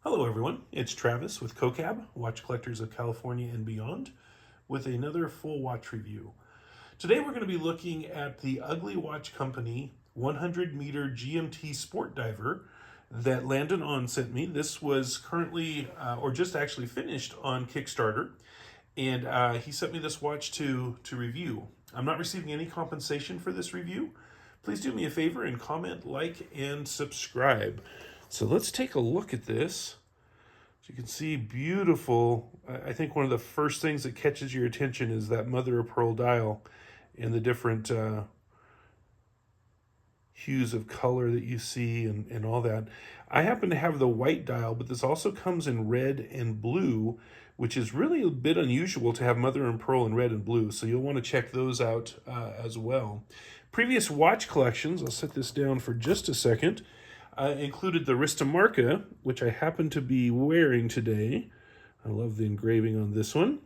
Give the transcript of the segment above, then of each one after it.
Hello everyone, it's Travis with COCAB, Watch Collectors of California and Beyond, with another full watch review. Today we're going to be looking at the Ugly Watch Company 100-meter GMT Sport Diver that Landon On sent me. This was currently, or just actually finished on Kickstarter, and he sent me this watch to review. I'm not receiving any compensation for this review. Please do me a favor and comment, like, and subscribe. So let's take a look at this. As you can see, beautiful. I think one of the first things that catches your attention is that mother of pearl dial and the different hues of color that you see and all that. I happen to have the white dial, but this also comes in red and blue, which is really a bit unusual to have mother and pearl in red and blue. So you'll want to check those out as well. Previous watch collections, I'll set this down for just a second, included the Ristamarca, which I happen to be wearing today. I love the engraving on this one.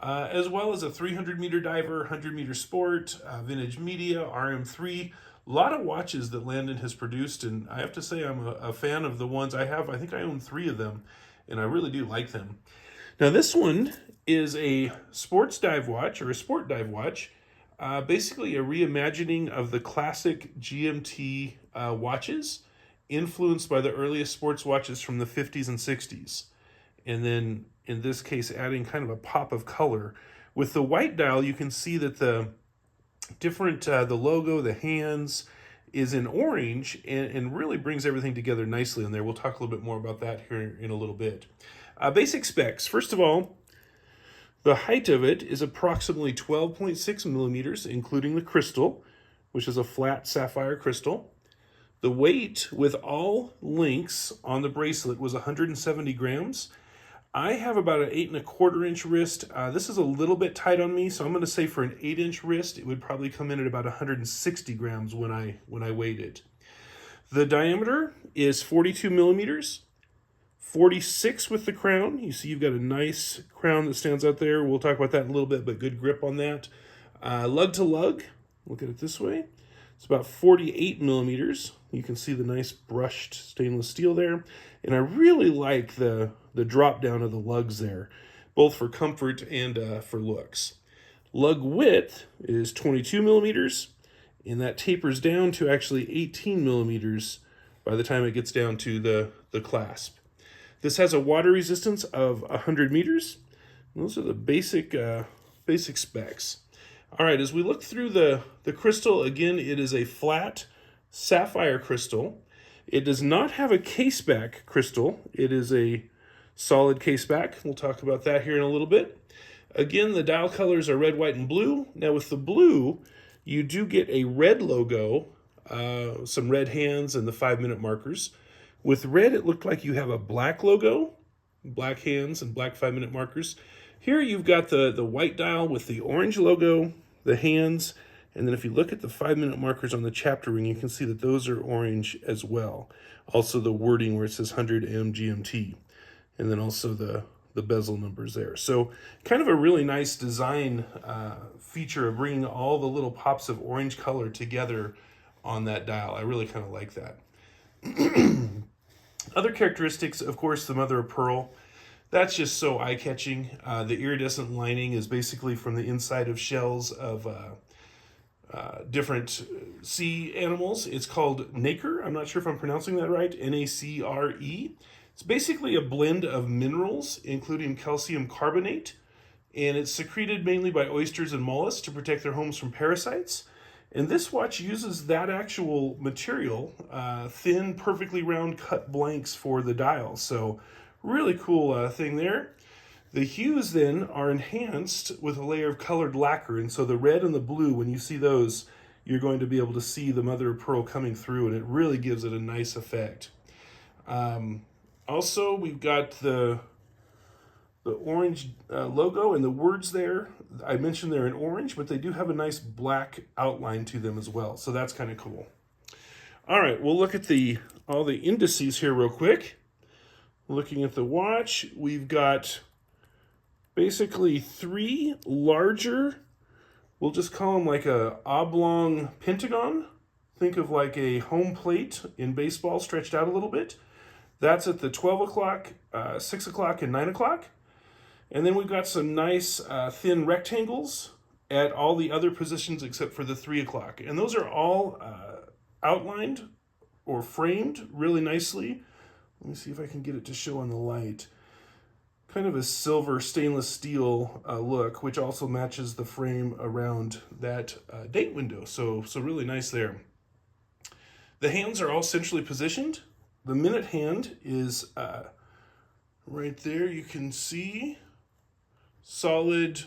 As well as a 300-meter diver, 100-meter sport, vintage media, RM3. A lot of watches that Landon has produced, and I have to say I'm a fan of the ones I have. I think I own 3 of them, and I really do like them. Now this one is a sports dive watch, or a sport dive watch. Basically a reimagining of the classic GMT watches, influenced by the earliest sports watches from the 50s and 60s. And then, in this case, adding kind of a pop of color. With the white dial, you can see that the different, the logo, the hands, is in orange and really brings everything together nicely in there. We'll talk a little bit more about that here in a little bit. Basic specs. First of all, the height of it is approximately 12.6 millimeters, including the crystal, which is a flat sapphire crystal. The weight with all links on the bracelet was 170 grams. I have about an 8¼ inch wrist. This is a little bit tight on me, so I'm going to say for an 8-inch wrist, it would probably come in at about 160 grams when I weighed it. The diameter is 42 millimeters, 46 with the crown. You see you've got a nice crown that stands out there. We'll talk about that in a little bit, but good grip on that. Lug to lug, look at it this way. It's about 48 millimeters. You can see the nice brushed stainless steel there. And I really like the drop down of the lugs there, both for comfort and for looks. Lug width is 22 millimeters, and that tapers down to actually 18 millimeters by the time it gets down to the clasp. This has a water resistance of 100 meters. Those are the basic specs. All right, as we look through the crystal, again, it is a flat sapphire crystal. It does not have a caseback crystal. It is a solid caseback. We'll talk about that here in a little bit. Again, the dial colors are red, white, and blue. Now with the blue, you do get a red logo, some red hands, and the 5-minute markers. With red, it looked like you have a black logo, black hands, and black 5-minute markers. Here you've got the white dial with the orange logo, the hands, and then if you look at the 5-minute markers on the chapter ring, you can see that those are orange as well. Also the wording where it says 100M GMT, and then also the bezel numbers there. So kind of a really nice design feature of bringing all the little pops of orange color together on that dial. I really kind of like that. Other characteristics, of course, the mother of pearl. That's just so eye-catching. The iridescent lining is basically from the inside of shells of different sea animals. It's called nacre. I'm not sure if I'm pronouncing that right. N-A-C-R-E. It's basically a blend of minerals, including calcium carbonate, and it's secreted mainly by oysters and mollusks to protect their homes from parasites. And this watch uses that actual material, thin, perfectly round cut blanks for the dial. So really cool thing there. The hues then are enhanced with a layer of colored lacquer. And so the red and the blue, when you see those, you're going to be able to see the mother of pearl coming through, and it really gives it a nice effect. Also, we've got the orange logo and the words there. I mentioned they're in orange, but they do have a nice black outline to them as well. So that's kind of cool. All right, we'll look at all the indices here real quick. Looking at the watch, we've got basically 3 larger, we'll just call them like a oblong pentagon. Think of like a home plate in baseball stretched out a little bit. That's at the 12 o'clock, 6 o'clock, and 9 o'clock. And then we've got some nice thin rectangles at all the other positions except for the 3 o'clock. And those are all outlined or framed really nicely. Let me see if I can get it to show on the light. Kind of a silver stainless steel look, which also matches the frame around that date window. So really nice there. The hands are all centrally positioned. The minute hand is right there. You can see solid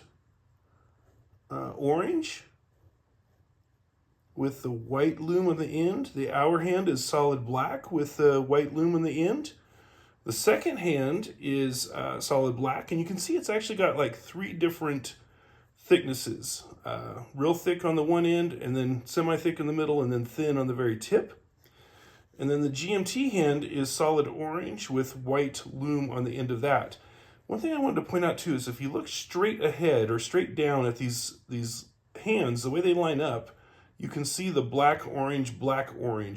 orange with the white loom on the end. The hour hand is solid black with the white loom on the end. The second hand is solid black, and you can see it's actually got like 3 different thicknesses. Real thick on the one end, and then semi-thick in the middle, and then thin on the very tip. And then the GMT hand is solid orange with white loom on the end of that. One thing I wanted to point out too is if you look straight ahead or straight down at these hands, the way they line up, you can see the black, orange,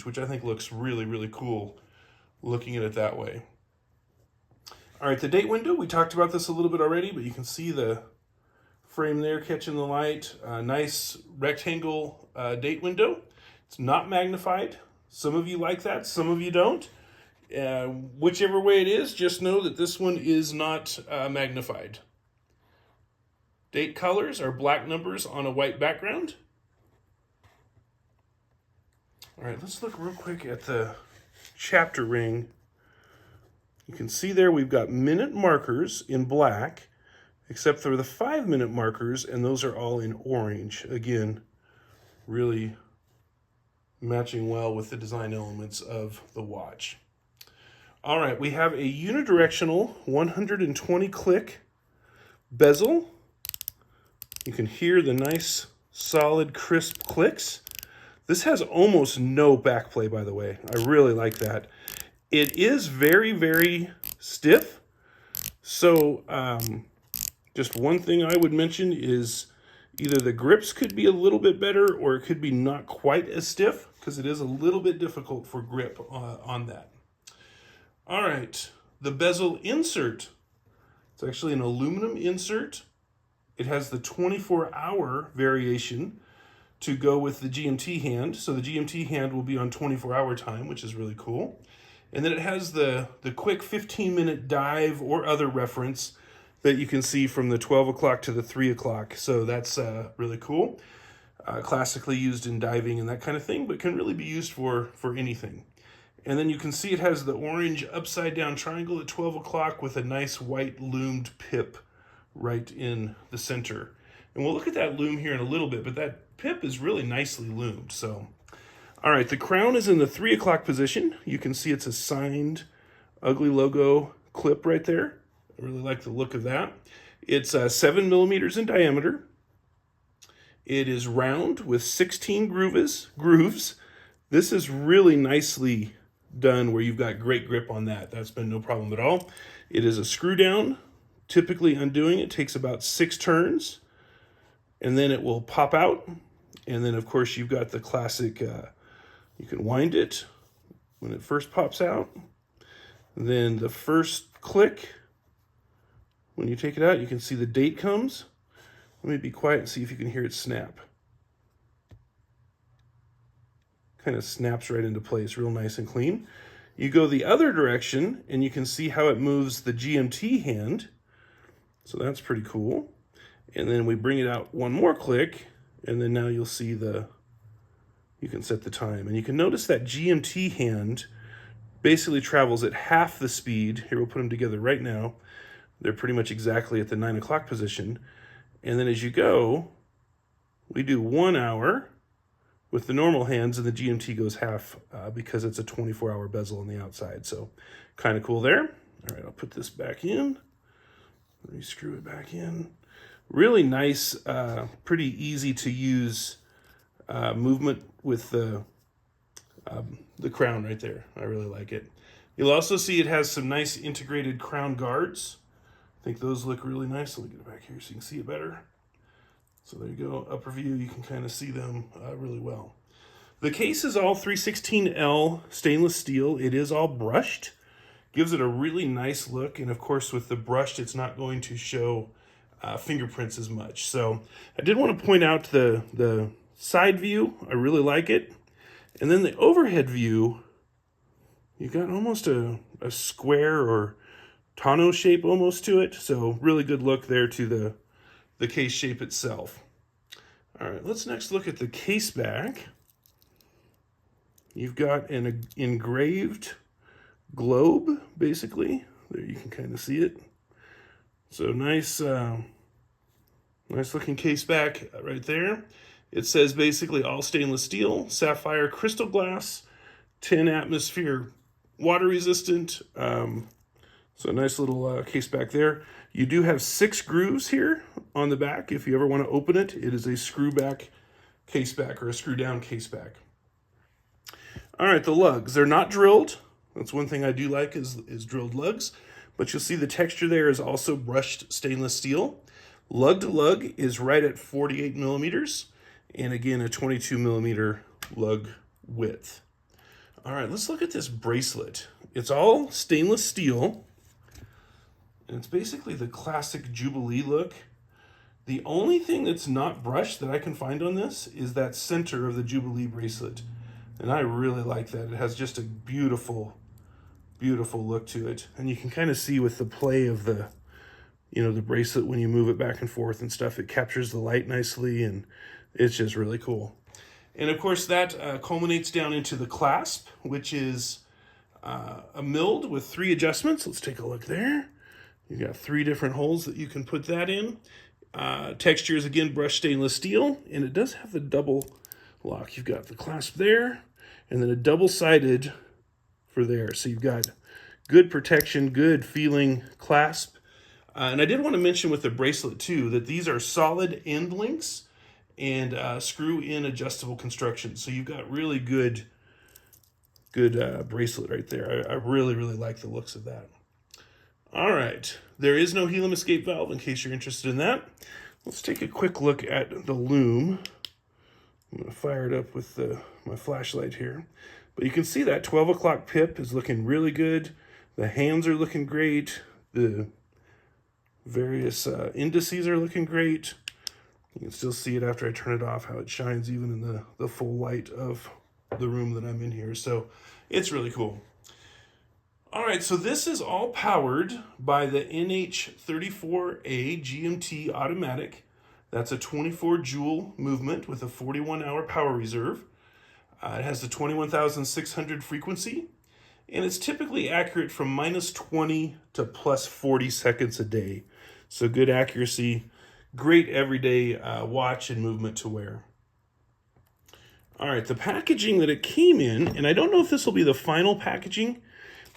which I think looks really, really cool looking at it that way. All right, the date window, we talked about this a little bit already, but you can see the frame there catching the light. Nice rectangle date window. It's not magnified. Some of you like that, some of you don't. Whichever way it is, just know that this one is not magnified. Date colors are black numbers on a white background. All right, let's look real quick at the chapter ring. You can see there we've got minute markers in black, except for the 5-minute markers, and those are all in orange. Again, really matching well with the design elements of the watch. All right, we have a unidirectional 120 click bezel. You can hear the nice, solid, crisp clicks. This has almost no backplay, by the way. I really like that. It is very, very stiff. So just one thing I would mention is either the grips could be a little bit better or it could be not quite as stiff because it is a little bit difficult for grip on that. All right, the bezel insert. It's actually an aluminum insert. It has the 24-hour variation to go with the GMT hand. So the GMT hand will be on 24-hour time, which is really cool. And then it has the quick 15-minute dive or other reference that you can see from the 12 o'clock to the 3 o'clock. So that's really cool. Classically used in diving and that kind of thing, but can really be used for anything. And then you can see it has the orange upside down triangle at 12 o'clock with a nice white loomed pip right in the center. And we'll look at that loom here in a little bit, but that pip is really nicely loomed. So, all right, the crown is in the 3 o'clock position. You can see it's a signed ugly logo clip right there. I really like the look of that. It's 7 millimeters in diameter. It is round with 16 grooves. This is really nicely done where you've got great grip on that. That's been no problem at all. It is a screw down. Typically undoing it takes about 6 turns, and then it will pop out. And then, of course, you've got the classic, you can wind it when it first pops out. Then the first click, when you take it out, you can see the date comes. Let me be quiet and see if you can hear it snap. Kind of snaps right into place, real nice and clean. You go the other direction, and you can see how it moves the GMT hand. So that's pretty cool. And then we bring it out one more click, and then now you'll see you can set the time. And you can notice that GMT hand basically travels at half the speed. Here, we'll put them together right now. They're pretty much exactly at the 9 o'clock position. And then as you go, we do 1 hour with the normal hands, and the GMT goes half because it's a 24-hour bezel on the outside. So kind of cool there. All right, I'll put this back in. Let me screw it back in. Really nice, pretty easy to use movement with the crown right there. I really like it. You'll also see it has some nice integrated crown guards. I think those look really nice. Let me get it back here so you can see it better. So there you go, upper view, you can kind of see them really well. The case is all 316L stainless steel. It is all brushed. Gives it a really nice look, and of course with the brushed, it's not going to show fingerprints as much. So I did want to point out the side view. I really like it. And then the overhead view, you got almost a square or tonneau shape almost to it. So really good look there to the case shape itself. All right, let's next look at the case back. You've got an engraved globe, basically. There you can kind of see it. So nice, nice looking case back right there. It says basically all stainless steel, sapphire crystal glass, 10 atmosphere water resistant. So nice little case back there. You do have 6 grooves here on the back. If you ever want to open it, it is a screw back case back or a screw down case back. All right, the lugs, they're not drilled. That's one thing I do like is drilled lugs, but you'll see the texture there is also brushed stainless steel. Lug to lug is right at 48 millimeters, and again, a 22 millimeter lug width. All right, let's look at this bracelet. It's all stainless steel, and it's basically the classic Jubilee look. The only thing that's not brushed that I can find on this is that center of the Jubilee bracelet. And I really like that. It has just a beautiful, beautiful look to it. And you can kind of see with the play of the, the bracelet when you move it back and forth and stuff, it captures the light nicely, and it's just really cool. And of course that culminates down into the clasp, which is a milled with 3 adjustments. Let's take a look there. You got 3 different holes that you can put that in. Texture is again brushed stainless steel, and it does have the double lock. You've got the clasp there, and then a double-sided for there. So you've got good protection, good feeling clasp. And I did want to mention with the bracelet too, that these are solid end links and screw-in adjustable construction. So you've got really good bracelet right there. I really, really like the looks of that. All right, there is no helium escape valve in case you're interested in that. Let's take a quick look at the loom. I'm going to fire it up with my flashlight here. But you can see that 12 o'clock pip is looking really good. The hands are looking great. The various indices are looking great. You can still see it after I turn it off, how it shines even in the full light of the room that I'm in here. So it's really cool. All right, so this is all powered by the NH34A GMT automatic. That's a 24 joule movement with a 41-hour power reserve. It has the 21,600 frequency, and it's typically accurate from -20 to +40 seconds a day. So good accuracy, great everyday watch and movement to wear. All right, the packaging that it came in, and I don't know if this will be the final packaging,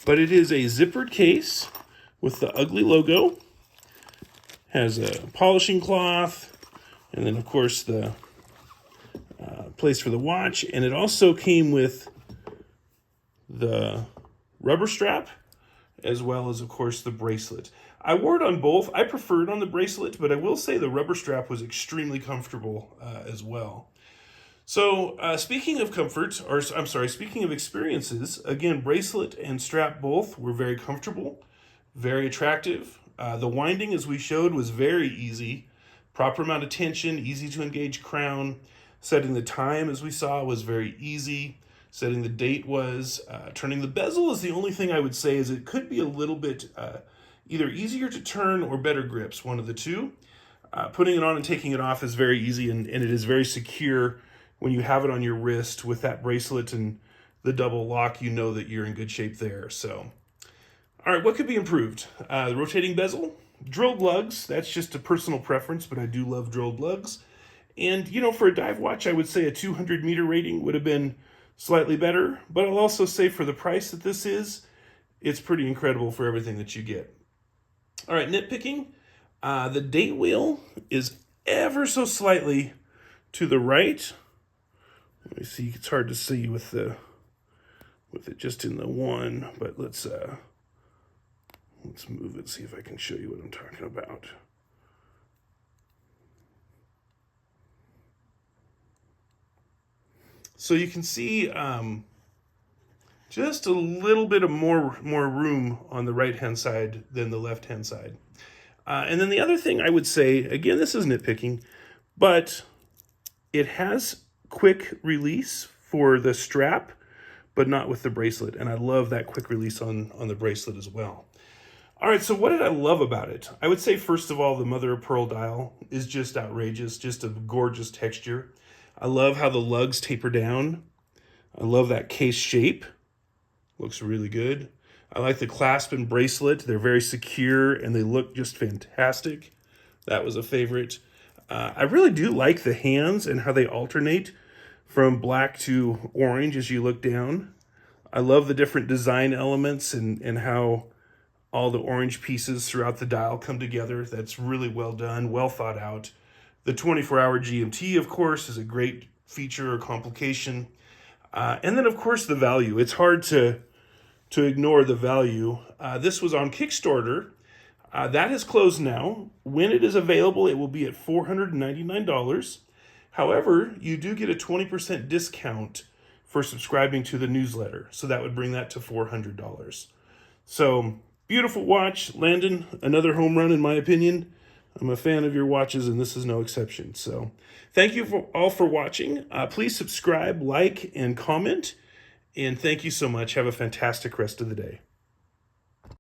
but it is a zippered case with the ugly logo. Has a polishing cloth, and then of course the place for the watch. And it also came with the rubber strap, as well as of course the bracelet. I wore it on both. I prefer it on the bracelet, but I will say the rubber strap was extremely comfortable as well. So speaking of comfort, or I'm sorry, speaking of experiences, again, bracelet and strap both were very comfortable, very attractive. The winding, as we showed, was very easy. Proper amount of tension, easy to engage crown. Setting the time, as we saw, was very easy. Setting the date was. Turning the bezel is the only thing I would say is it could be a little bit either easier to turn or better grips, one of the two. Putting it on and taking it off is very easy, and it is very secure. When you have it on your wrist with that bracelet and the double lock, you know that you're in good shape there. So, all right, what could be improved? The rotating bezel, drilled lugs. That's just a personal preference, but I do love drilled lugs. And, for a dive watch, I would say a 200-meter rating would have been slightly better. But I'll also say for the price that this is, it's pretty incredible for everything that you get. All right, nitpicking. The date wheel is ever so slightly to the right. Let me see, it's hard to see with it just in the one, but let's move it, see if I can show you what I'm talking about. So you can see Just a little bit of more room on the right-hand side than the left-hand side. And then the other thing I would say, again, this is nitpicking, but it has quick release for the strap, but not with the bracelet. And I love that quick release on the bracelet as well. All right, so what did I love about it? I would say, first of all, the mother of pearl dial is just outrageous, just a gorgeous texture. I love how the lugs taper down. I love that case shape. Looks really good. I like the clasp and bracelet. They're very secure and they look just fantastic. That was a favorite. I really do like the hands and how they alternate from black to orange as you look down. I love the different design elements and how all the orange pieces throughout the dial come together. That's really well done, well thought out. The 24-hour GMT, of course, is a great feature or complication. And then, of course, the value. It's hard to ignore the value. This was on Kickstarter. That is closed now. When it is available, it will be at $499. However, you do get a 20% discount for subscribing to the newsletter. So that would bring that to $400. So beautiful watch. Landon, another home run in my opinion. I'm a fan of your watches and this is no exception. So thank you all for watching. Please subscribe, like, and comment. And thank you so much. Have a fantastic rest of the day.